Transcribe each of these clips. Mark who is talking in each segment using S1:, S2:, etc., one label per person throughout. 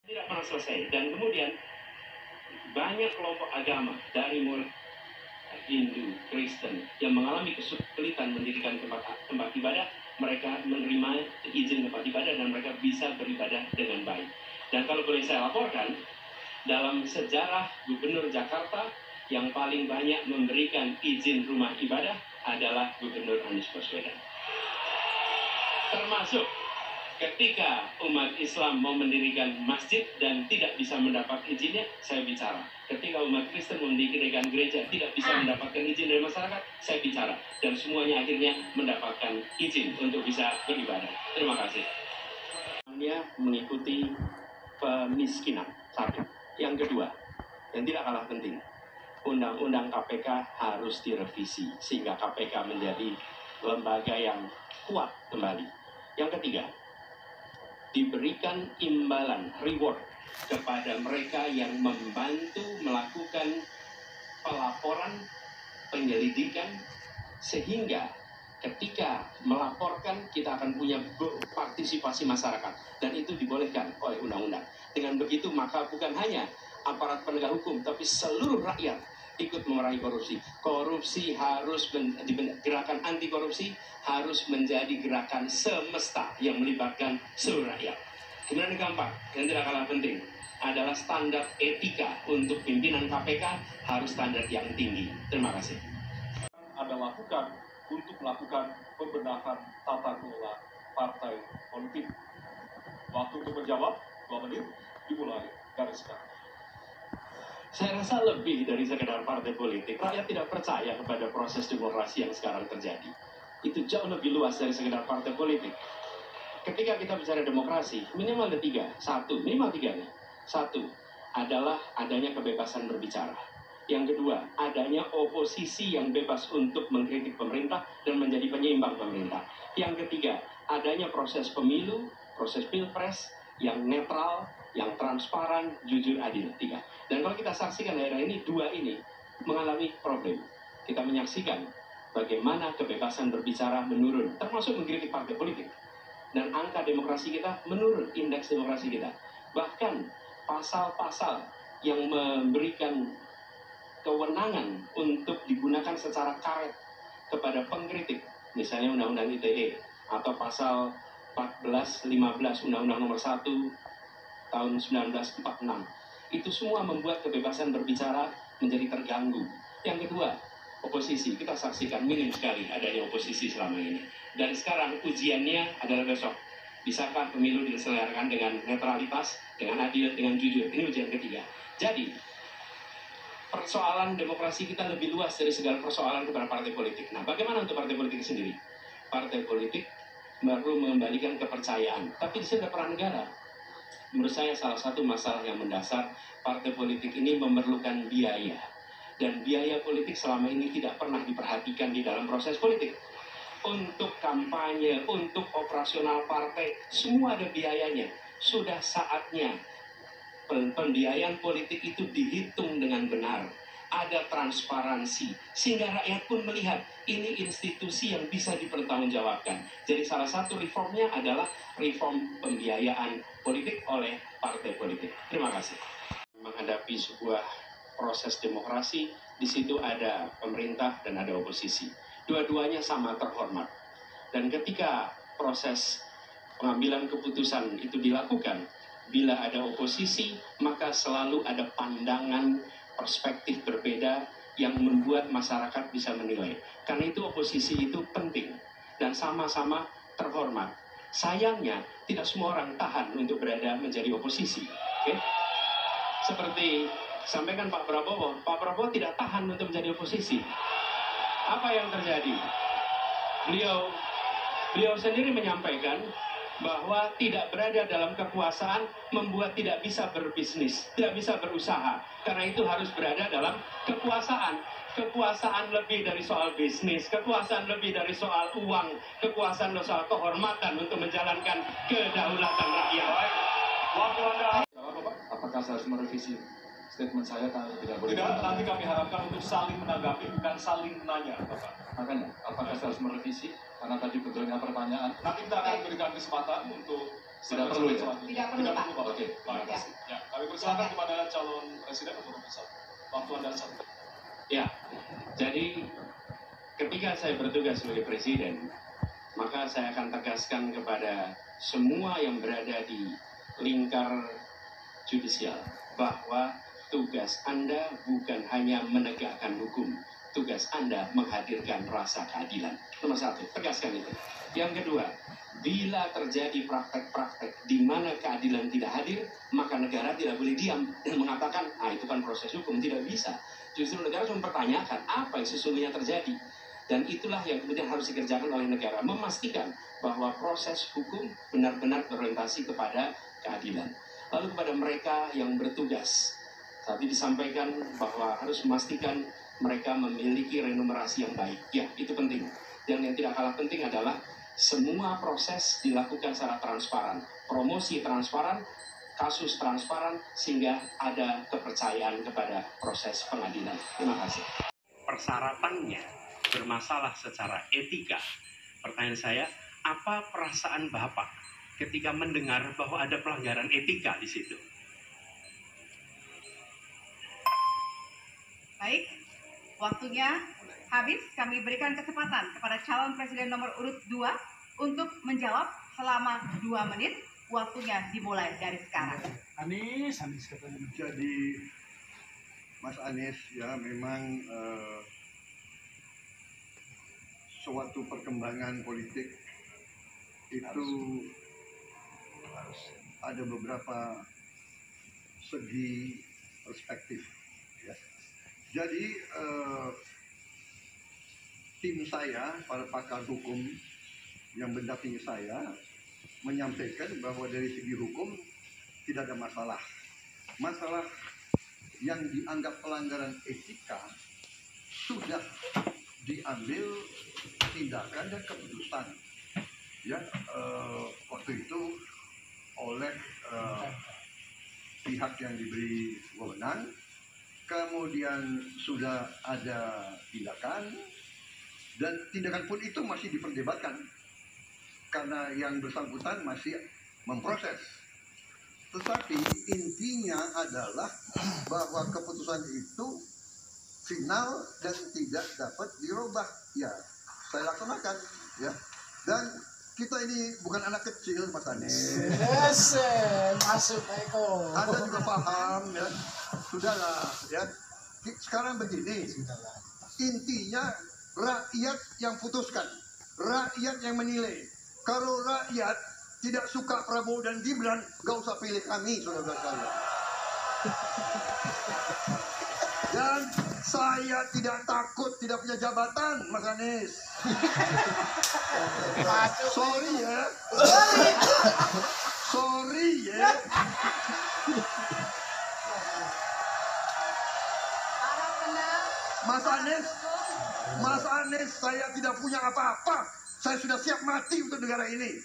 S1: tidak pernah selesai. Dan kemudian banyak kelompok agama dari mulai Hindu, Kristen yang mengalami kesulitan mendirikan tempat ibadah, mereka menerima izin tempat ibadah dan mereka bisa beribadah dengan baik. Dan kalau boleh saya laporkan, dalam sejarah Gubernur Jakarta yang paling banyak memberikan izin rumah ibadah adalah Gubernur Anies Baswedan. Termasuk ketika umat Islam mau mendirikan masjid dan tidak bisa mendapat izinnya, saya bicara. Ketika umat Kristen mendirikan gereja tidak bisa mendapatkan izin dari masyarakat, saya bicara. Dan semuanya akhirnya mendapatkan izin untuk bisa beribadah. Terima kasih. Mengikuti pemiskinan. Satu. Yang kedua, yang tidak kalah penting, Undang-Undang KPK harus direvisi sehingga KPK menjadi lembaga yang kuat kembali. Yang ketiga, diberikan imbalan, reward kepada mereka yang membantu melakukan pelaporan, penyelidikan, sehingga ketika melaporkan kita akan punya partisipasi masyarakat dan itu dibolehkan oleh undang-undang. Dengan begitu maka bukan hanya aparat penegak hukum tapi seluruh rakyat ikut memerangi korupsi. Korupsi harus gerakan anti korupsi harus menjadi gerakan semesta yang melibatkan seluruh rakyat. Kemudian yang keempat, yang tidak kalah penting adalah standar etika untuk pimpinan KPK harus standar yang tinggi. Terima kasih.
S2: Anda lakukan untuk melakukan pembenahan tata kelola partai politik. Waktu untuk menjawab 2 menit dimulai dari sekarang.
S1: Saya rasa lebih dari sekedar partai politik. Rakyat tidak percaya kepada proses demokrasi yang sekarang terjadi. Itu jauh lebih luas dari sekedar partai politik. Ketika kita bicara demokrasi, minimal ada 3. Minimal 3 nih. 1 adalah adanya kebebasan berbicara. Yang kedua, adanya oposisi yang bebas untuk mengkritik pemerintah dan menjadi penyeimbang pemerintah. Yang ketiga, adanya proses pemilu, proses pilpres yang netral, yang transparan, jujur, adil. 3. Dan kalau kita saksikan daerah ini, 2 ini mengalami problem. Kita menyaksikan bagaimana kebebasan berbicara menurun, termasuk mengkritik partai politik. Dan angka demokrasi kita menurun, indeks demokrasi kita. Bahkan pasal-pasal yang memberikan kewenangan untuk digunakan secara karet kepada pengkritik, misalnya Undang-Undang ITE atau pasal 14, 15 Undang-Undang Nomor 1 tahun 1946, itu semua membuat kebebasan berbicara menjadi terganggu. Yang kedua, oposisi. Kita saksikan minim sekali adanya oposisi selama ini. Dan sekarang ujiannya adalah besok. Bisakah pemilu diselenggarakan dengan netralitas, dengan adil, dengan jujur? Ini ujian ketiga. Jadi, persoalan demokrasi kita lebih luas dari segala persoalan kepada partai politik. Nah, bagaimana untuk partai politik sendiri? Partai politik baru mengembalikan kepercayaan. Tapi di sini ada peran negara. Menurut saya salah satu masalah yang mendasar, partai politik ini memerlukan biaya. Dan biaya politik selama ini tidak pernah diperhatikan di dalam proses politik. Untuk kampanye, untuk operasional partai, semua ada biayanya. Sudah saatnya pembiayaan politik itu dihitung dengan benar. Ada transparansi, sehingga rakyat pun melihat ini institusi yang bisa dipertanggungjawabkan. Jadi salah satu reformnya adalah reform pembiayaan politik oleh partai politik. Terima kasih. Menghadapi sebuah proses demokrasi, di situ ada pemerintah dan ada oposisi. Dua-duanya sama terhormat. Dan ketika proses pengambilan keputusan itu dilakukan, bila ada oposisi, maka selalu ada pandangan perspektif berbeda yang membuat masyarakat bisa menilai. Karena itu oposisi itu penting dan sama-sama terhormat. Sayangnya, tidak semua orang tahan untuk berada menjadi oposisi. Okay? Seperti sampaikan Pak Prabowo tidak tahan untuk menjadi oposisi. Apa yang terjadi? Beliau sendiri menyampaikan bahwa tidak berada dalam kekuasaan membuat tidak bisa berbisnis, tidak bisa berusaha. Karena itu harus berada dalam kekuasaan. Kekuasaan lebih dari soal bisnis, kekuasaan lebih dari soal uang, kekuasaan dari soal kehormatan untuk menjalankan kedaulatan rakyat.
S2: Waktu Anda.
S3: Apakah saya harus merevisi statement saya kalau tidak boleh?
S2: Tidak, nanti kami harapkan untuk saling menanggapi, bukan saling menanya, Bapak.
S3: Makanya, apakah saya harus merevisi? Karena tadi betulnya pertanyaan.
S2: Nanti kita akan berikan kesempatan untuk
S3: Tidak perlu ya?
S4: Tidak perlu, Pak.
S3: Oke.
S2: Terima kasih. Ya, kami persilakan kepada calon presiden nomor 1. Waktu Anda 1.
S1: Ya, jadi ketika saya bertugas sebagai presiden, maka saya akan tegaskan kepada semua yang berada di lingkar judisial bahwa tugas Anda bukan hanya menegakkan hukum, tugas Anda menghadirkan rasa keadilan. Nomor 1, tegaskan itu. Yang kedua, bila terjadi praktek-praktek di mana keadilan tidak hadir, maka negara tidak boleh diam dan mengatakan, itu kan proses hukum, tidak bisa. Justru negara harus mempertanyakan apa yang sesungguhnya terjadi. Dan itulah yang kemudian harus dikerjakan oleh negara, memastikan bahwa proses hukum benar-benar berorientasi kepada keadilan. Lalu kepada mereka yang bertugas, tadi disampaikan bahwa harus memastikan mereka memiliki remunerasi yang baik. Ya, itu penting. Dan yang tidak kalah penting adalah semua proses dilakukan secara transparan. Promosi transparan, kasus transparan, sehingga ada kepercayaan kepada proses pengadilan. Terima kasih. Persyaratannya bermasalah secara etika. Pertanyaan saya, apa perasaan Bapak ketika mendengar bahwa ada pelanggaran etika di situ?
S4: Baik, waktunya habis. Kami berikan kesempatan kepada calon presiden nomor urut 2 untuk menjawab selama 2 menit. Waktunya dimulai dari sekarang.
S5: Anies katanya.
S6: Jadi Mas Anies ya memang suatu perkembangan politik itu harus ada beberapa segi perspektif ya. Jadi tim saya, para pakar hukum yang mendampingi saya menyampaikan bahwa dari segi hukum tidak ada masalah. Masalah yang dianggap pelanggaran etika sudah diambil tindakan dan keputusan ya waktu itu oleh pihak yang diberi wewenang, kemudian sudah ada tindakan dan tindakan pun itu masih diperdebatkan karena yang bersangkutan masih memproses. Tetapi intinya adalah bahwa keputusan itu final dan tidak dapat dirubah. Ya, saya laksanakan ya. Dan kita ini bukan anak kecil, Mas Anies.
S5: Yes, masuk Eko.
S6: Anda juga paham ya. Sudahlah ya. Sekarang begini. Intinya rakyat yang putuskan, rakyat yang menilai. Kalau rakyat tidak suka Prabowo dan Gibran, gak usah pilih kami, saudara sekalian. Dan saya tidak takut tidak punya jabatan, Mas Anies. Sorry ya. Sorry ya. Mas Anies, saya tidak punya apa-apa. Saya sudah siap mati untuk negara ini.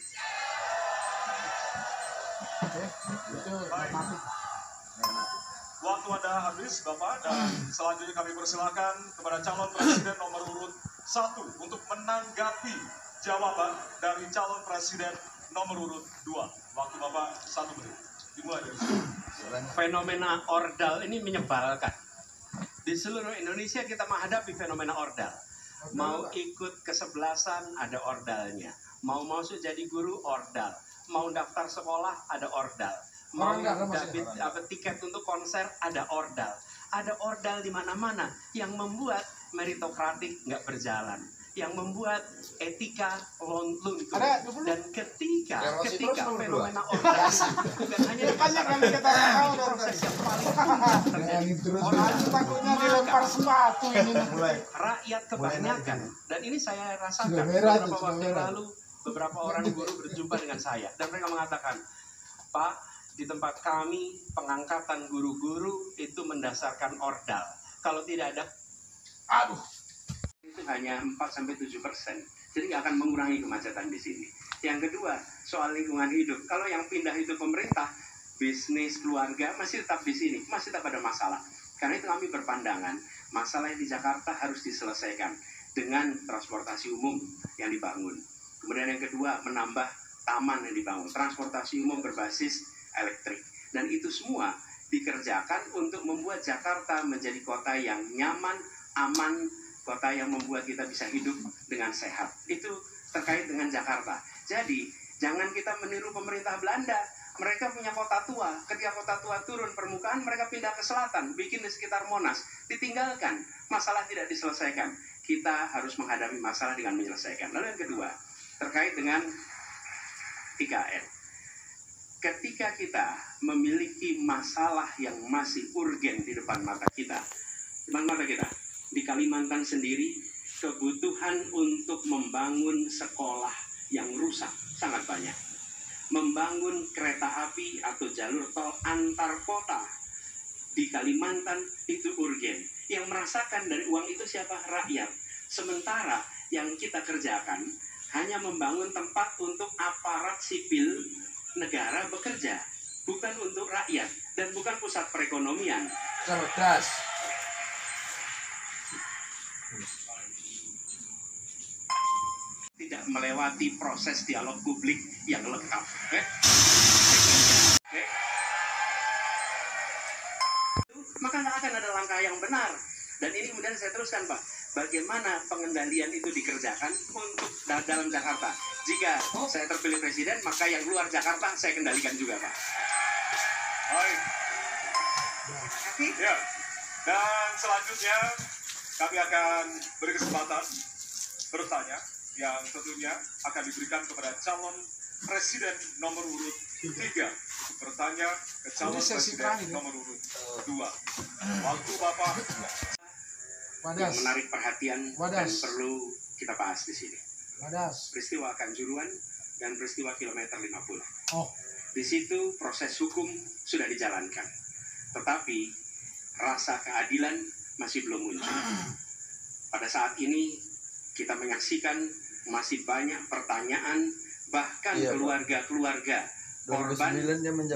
S2: Waktu Anda habis, Bapak, dan selanjutnya kami persilakan kepada calon presiden nomor urut 1 untuk menanggapi jawaban dari calon presiden nomor urut 2. Waktu Bapak 1 menit. Dimulai dari sini.
S1: Fenomena ordal ini menyebalkan. Di seluruh Indonesia kita menghadapi fenomena ordal. Mau ikut kesebelasan ada ordalnya. Mau masuk jadi guru ordal. Mau daftar sekolah ada ordal. Mau dapat tiket untuk konser ada ordal. Ada ordal di mana-mana yang membuat meritokratik nggak berjalan. Yang membuat etika luntur. Dan ketika fenomena ordal bukan hanya proses yang paling terjadi.
S5: Takutnya dilempar sepatu ini.
S1: Rakyat kebanyakan, dan ini saya rasakan beberapa waktu lalu, beberapa orang guru berjumpa dengan saya dan mereka mengatakan, Pak, di tempat kami pengangkatan guru-guru itu mendasarkan ordal. Kalau tidak ada, itu hanya 4-7%. Jadi nggak akan mengurangi kemacetan di sini. Yang kedua, soal lingkungan hidup. Kalau yang pindah itu pemerintah, bisnis, keluarga masih tetap di sini, masih tetap ada masalah. Karena itu kami berpandangan, masalah yang di Jakarta harus diselesaikan dengan transportasi umum yang dibangun. Kemudian yang kedua, menambah
S7: taman yang dibangun, transportasi umum berbasis elektrik. Dan itu semua dikerjakan untuk membuat Jakarta menjadi kota yang nyaman, aman, kota yang membuat kita bisa hidup dengan sehat. Itu terkait dengan Jakarta. Jadi, jangan kita meniru pemerintah Belanda. Mereka punya kota tua. Ketika kota tua turun permukaan, mereka pindah ke selatan, bikin di sekitar Monas. Ditinggalkan. Masalah tidak diselesaikan. Kita harus menghadapi masalah dengan menyelesaikan. Lalu yang kedua, terkait dengan 3M. Ketika kita memiliki masalah yang masih urgen di depan mata kita, di Kalimantan sendiri, kebutuhan untuk membangun sekolah yang rusak sangat banyak. Membangun kereta api atau jalur tol antar kota di Kalimantan itu urgen. Yang merasakan dari uang itu siapa? Rakyat. Sementara yang kita kerjakan hanya membangun tempat untuk aparat sipil negara bekerja, bukan untuk rakyat dan bukan pusat perekonomian.
S5: Cerdas.
S7: Tidak melewati proses dialog publik yang lengkap. Maka nggak akan ada langkah yang benar. Dan ini kemudian saya teruskan, Pak. Bagaimana pengendalian itu dikerjakan untuk dalam Jakarta. Jika saya terpilih presiden, maka yang luar Jakarta saya kendalikan juga, Pak.
S2: Baik. Ya. Dan selanjutnya kami akan beri kesempatan bertanya yang tentunya akan diberikan kepada calon presiden nomor urut 3 untuk bertanya ke calon presiden nomor urut 2. Waktu Bapak
S7: yang menarik perhatian dan perlu kita bahas di sini. Peristiwa Kanjuruhan dan peristiwa kilometer 50. Di situ proses hukum sudah dijalankan, tetapi rasa keadilan masih belum muncul. Pada saat ini kita menyaksikan masih banyak pertanyaan, bahkan keluarga-keluarga korban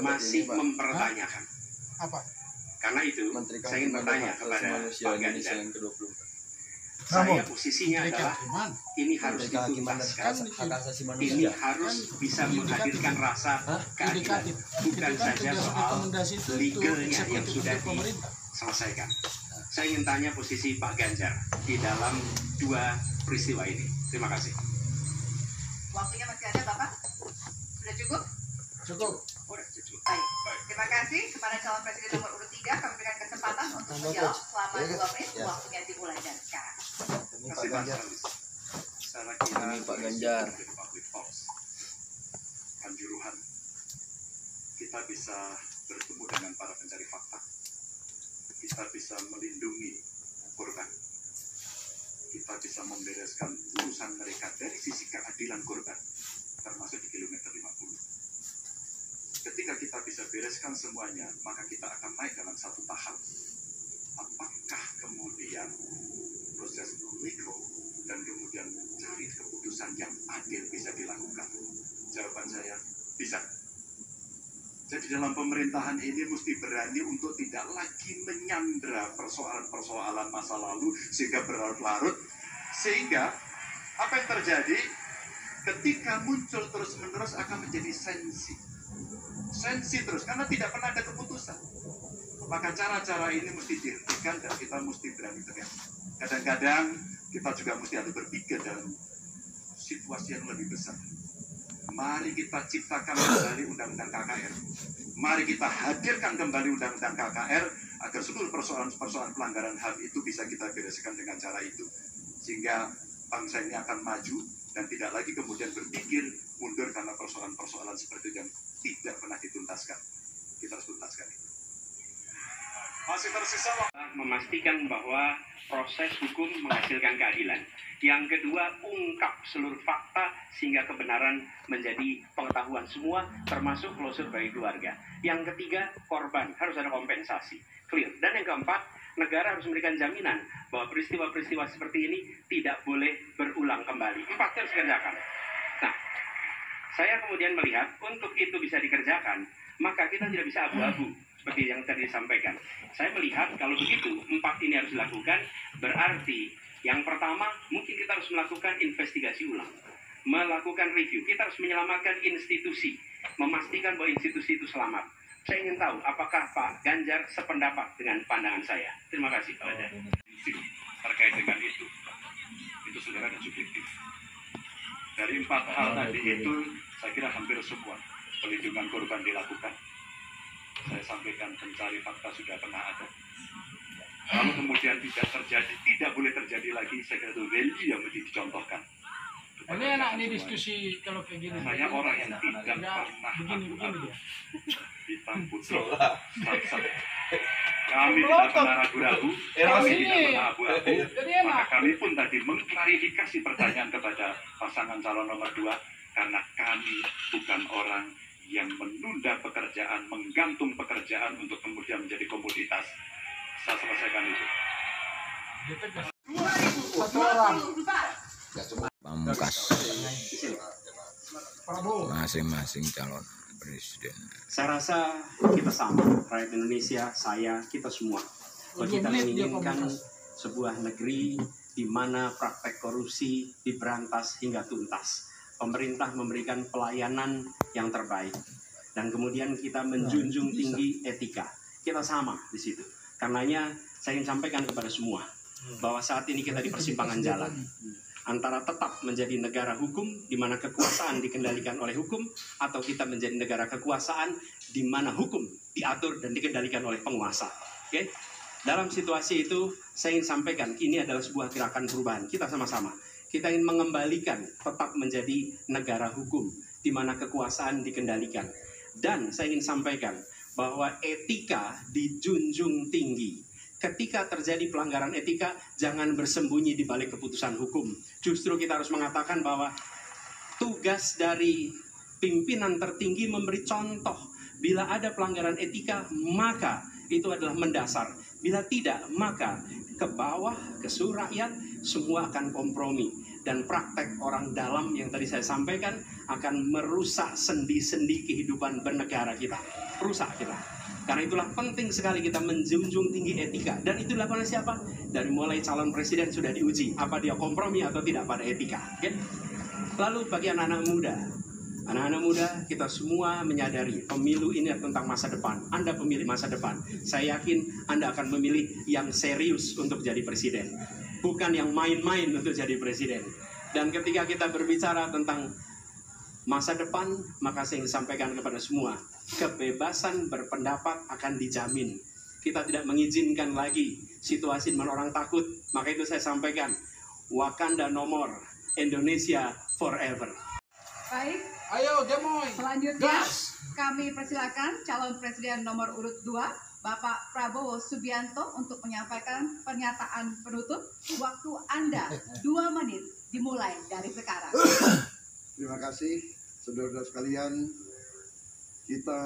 S7: masih mempertanyakan. Karena itu, saya ingin bertanya kepada Pak Ganjar. Saya posisinya adalah ini harus dituntaskan. Ini harus bisa menghadirkan rasa keadilan, bukan saja soal legalnya yang sudah diselesaikan. Saya ingin tanya posisi Pak Ganjar di dalam dua peristiwa ini. Terima kasih.
S4: Waktunya masih ada, Bapak? Sudah cukup?
S5: Cukup.
S4: Baik. Terima kasih kepada calon presiden nomor urut 3. Kami berikan kesempatan untuk menjawab selama 2 menit. Waktunya dimulai dari sekarang.
S7: Terima kasih, Pak Ganjar.
S8: Ini Pak Ganjar.
S2: Kanjuruhan, kita bisa bertemu dengan para pencari fakta. Kita bisa melindungi korban. Kita bisa membereskan urusan mereka dari sisi keadilan korban, termasuk di kilometer 50. Ketika kita bisa bereskan semuanya, maka kita akan naik dalam satu tahap. Apakah kemudian proses legal dan kemudian cari keputusan yang adil bisa dilakukan? Jawaban saya, bisa. Jadi dalam pemerintahan ini mesti berani untuk tidak lagi menyandra persoalan-persoalan masa lalu sehingga berlarut-larut. Sehingga apa yang terjadi ketika muncul terus-menerus akan menjadi sensi terus, karena tidak pernah ada keputusan. Maka cara-cara ini mesti dihentikan dan kita mesti berani tegas. Kadang-kadang kita juga mesti ada berpikir dalam situasi yang lebih besar. Mari kita ciptakan kembali Undang-Undang KKR. Mari kita hadirkan kembali Undang-Undang KKR agar seluruh persoalan-persoalan pelanggaran HAM itu bisa kita bereskan dengan cara itu. Sehingga bangsa ini akan maju dan tidak lagi kemudian berpikir mundur karena persoalan-persoalan seperti itu yang tidak pernah dituntaskan. Kita harus tuntaskan itu. Masih tersisa
S7: memastikan bahwa proses hukum menghasilkan keadilan. Yang kedua, ungkap seluruh fakta sehingga kebenaran menjadi pengetahuan semua, termasuk closure bagi keluarga. Yang ketiga, korban harus ada kompensasi, clear. Dan yang keempat, negara harus memberikan jaminan bahwa peristiwa-peristiwa seperti ini tidak boleh berulang kembali. 4 harus dikerjakan. Nah, saya kemudian melihat untuk itu bisa dikerjakan, maka kita tidak bisa abu-abu seperti yang tadi disampaikan. Saya melihat kalau begitu 4 ini harus dilakukan, berarti yang pertama mungkin kita harus melakukan investigasi ulang, melakukan review. Kita harus menyelamatkan institusi, memastikan bahwa institusi itu selamat. Saya ingin tahu apakah Pak Ganjar sependapat dengan pandangan saya. Terima kasih Pak Ganjar. Terkait dengan itu saudara dan subjektif. Dari 4 hal tadi itu, saya kira hampir semua pelindungan korban dilakukan. Saya sampaikan pencari fakta sudah pernah ada. Kalau kemudian tidak boleh terjadi lagi, saya kira itu value yang mesti dicontohkan.
S5: Ini enak nih diskusi kalau kayak gini.
S7: Saya orang yang tidak pernah
S5: begini ya.
S7: hitam putih. Kami tidak pernah ragu-ragu, kami tidak pernah abu-abu. Maka kami pun tadi mengklarifikasi pertanyaan kepada pasangan calon nomor 2, karena kami bukan orang yang menunda pekerjaan, menggantung pekerjaan untuk kemudian menjadi komoditas. Saya selesaikan itu.
S9: Pamungkas masing-masing calon presiden.
S7: Saya rasa kita sama, rakyat Indonesia, saya, kita semua. Bahwa kita menginginkan sebuah negeri di mana praktek korupsi diberantas hingga tuntas. Pemerintah memberikan pelayanan yang terbaik. Dan kemudian kita menjunjung tinggi etika. Kita sama di situ. Karenanya saya ingin sampaikan kepada semua bahwa saat ini kita di persimpangan jalan. Antara tetap menjadi negara hukum di mana kekuasaan dikendalikan oleh hukum, atau kita menjadi negara kekuasaan di mana hukum diatur dan dikendalikan oleh penguasa. Oke? Dalam situasi itu saya ingin sampaikan ini adalah sebuah gerakan perubahan. Kita sama-sama. Kita ingin mengembalikan tetap menjadi negara hukum di mana kekuasaan dikendalikan. Dan saya ingin sampaikan bahwa etika dijunjung tinggi. Ketika terjadi pelanggaran etika, jangan bersembunyi di balik keputusan hukum. Justru kita harus mengatakan bahwa tugas dari pimpinan tertinggi memberi contoh. Bila ada pelanggaran etika, maka itu adalah mendasar. Bila tidak, maka ke bawah, ke seluruh rakyat, semua akan kompromi. Dan praktek orang dalam yang tadi saya sampaikan akan merusak sendi-sendi kehidupan bernegara kita. Rusak kita. Karena itulah penting sekali kita menjunjung tinggi etika. Dan itu dilakukan oleh siapa? Dari mulai calon presiden sudah diuji. Apa dia kompromi atau tidak pada etika. Okay? Lalu bagi anak-anak muda. Anak-anak muda, kita semua menyadari pemilu ini tentang masa depan. Anda pemilih masa depan. Saya yakin Anda akan memilih yang serius untuk jadi presiden. Bukan yang main-main untuk jadi presiden. Dan ketika kita berbicara tentang masa depan, maka saya ingin sampaikan kepada semua, kebebasan berpendapat akan dijamin. Kita tidak mengizinkan lagi situasi di mana orang takut. Maka itu saya sampaikan, Wakanda no more, Indonesia forever.
S4: Baik,
S5: Ayo Gemoy.
S4: selanjutnya kami persilakan calon presiden nomor urut 2, Bapak Prabowo Subianto untuk menyampaikan pernyataan penutup. Waktu Anda 2 menit dimulai dari sekarang.
S6: Terima kasih, saudara-saudara sekalian. Kita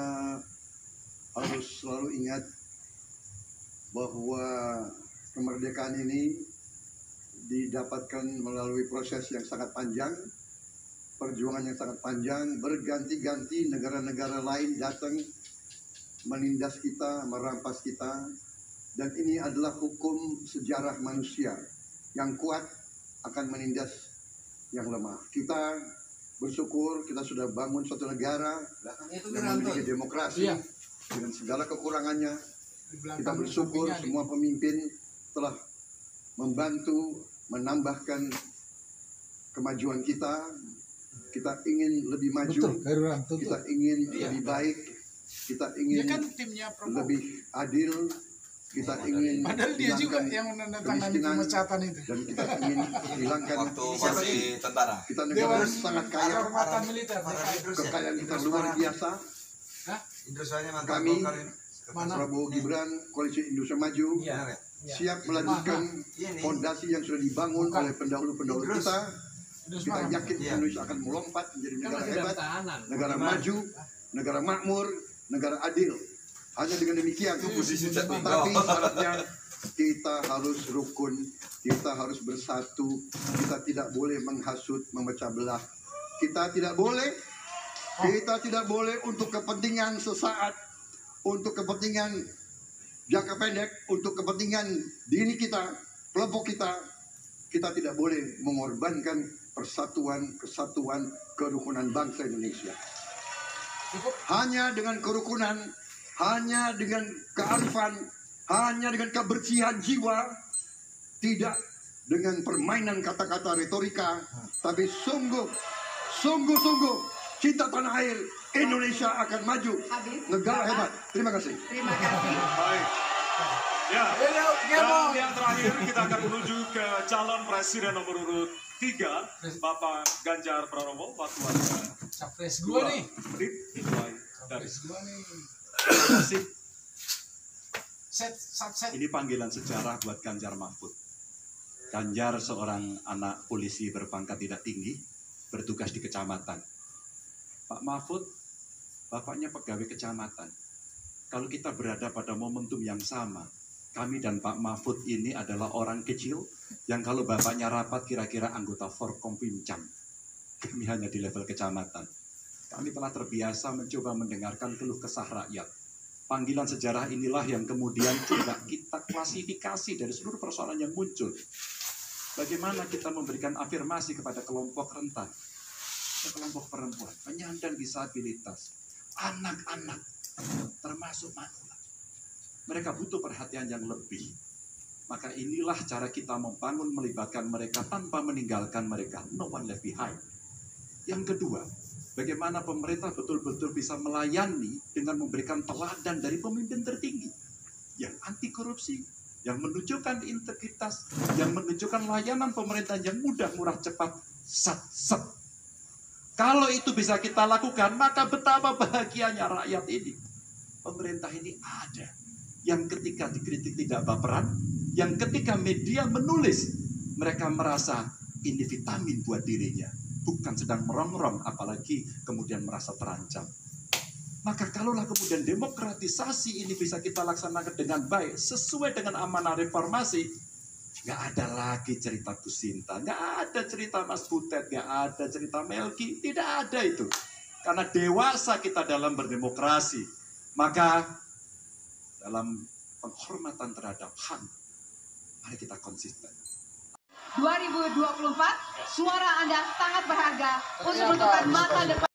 S6: harus selalu ingat bahwa kemerdekaan ini didapatkan melalui proses yang sangat panjang, perjuangan yang sangat panjang, berganti-ganti negara-negara lain datang menindas kita, merampas kita, dan ini adalah hukum sejarah manusia. Yang kuat akan menindas yang lemah. Kita bersyukur kita sudah bangun suatu negara yang memiliki demokrasi dengan segala kekurangannya. Kita bersyukur semua pemimpin telah membantu menambahkan kemajuan kita. Kita ingin lebih maju, kita ingin lebih baik, kita ingin lebih adil, kita ingin hilangkan kemiskinan, dan kita ingin hilangkan
S9: tentara.
S6: Kita negara sangat kaya, kekayaan kita luar biasa. Kami Prabowo Gibran, Koalisi Indonesia Maju, siap melanjutkan fondasi yang sudah dibangun oleh pendahulu-pendahulu kita. Kita yakin Indonesia akan melompat menjadi negara hebat, negara maju, negara makmur, negara adil. Hanya dengan demikian, tapi syaratnya kita harus rukun, kita harus bersatu, kita tidak boleh menghasut, memecah belah. Kita tidak boleh untuk kepentingan sesaat, untuk kepentingan jangka pendek, untuk kepentingan diri kita, kelompok kita tidak boleh mengorbankan persatuan, kesatuan, kerukunan bangsa Indonesia. Hanya dengan kerukunan, hanya dengan kearifan, hanya dengan kebersihan jiwa, tidak dengan permainan kata-kata retorika, tapi sungguh-sungguh cinta tanah air, Indonesia akan maju. Negara hebat. Terima kasih.
S4: Terima kasih.
S2: Baik. Ya. Dan yang terakhir kita akan menuju ke calon presiden nomor urut 3, Bapak Ganjar Pranowo. Waktu Anda
S5: Capres gua nih.
S2: menit dimulai dari
S5: Gua nih.
S2: Terima kasih.
S5: Set.
S2: Ini panggilan sejarah buat Ganjar Mahfud. Ganjar seorang anak polisi berpangkat tidak tinggi, bertugas di kecamatan. Pak Mahfud, bapaknya pegawai kecamatan. Kalau kita berada pada momentum yang sama, kami dan Pak Mahfud ini adalah orang kecil yang kalau bapaknya rapat kira-kira anggota Forkompimcam. Kami hanya di level kecamatan. Kami telah terbiasa mencoba mendengarkan keluh kesah rakyat. Panggilan sejarah inilah yang kemudian coba kita klasifikasi dari seluruh persoalan yang muncul. Bagaimana kita memberikan afirmasi kepada kelompok rentan, kelompok perempuan, penyandang disabilitas, anak-anak, termasuk manula. Mereka butuh perhatian yang lebih. Maka inilah cara kita membangun, melibatkan mereka tanpa meninggalkan mereka. No one left behind. Yang kedua, bagaimana pemerintah betul-betul bisa melayani dengan memberikan teladan dari pemimpin tertinggi yang anti korupsi, yang menunjukkan integritas, yang menunjukkan layanan pemerintahan yang mudah, murah, cepat, set. Kalau itu bisa kita lakukan, maka betapa bahagianya rakyat ini. Pemerintah ini ada yang ketika dikritik tidak baperan, yang ketika media menulis, mereka merasa ini vitamin buat dirinya, bukan sedang merongrong, apalagi kemudian merasa terancam. Maka kalaulah kemudian demokratisasi ini bisa kita laksanakan dengan baik, sesuai dengan amanah reformasi, nggak ada lagi cerita Bu Sinta, nggak ada cerita Mas Butet, nggak ada cerita Melki, tidak ada itu. Karena dewasa kita dalam berdemokrasi, maka dalam penghormatan terhadap HAM, mari kita konsisten.
S4: 2024, suara Anda sangat berharga untuk menentukan masa depan.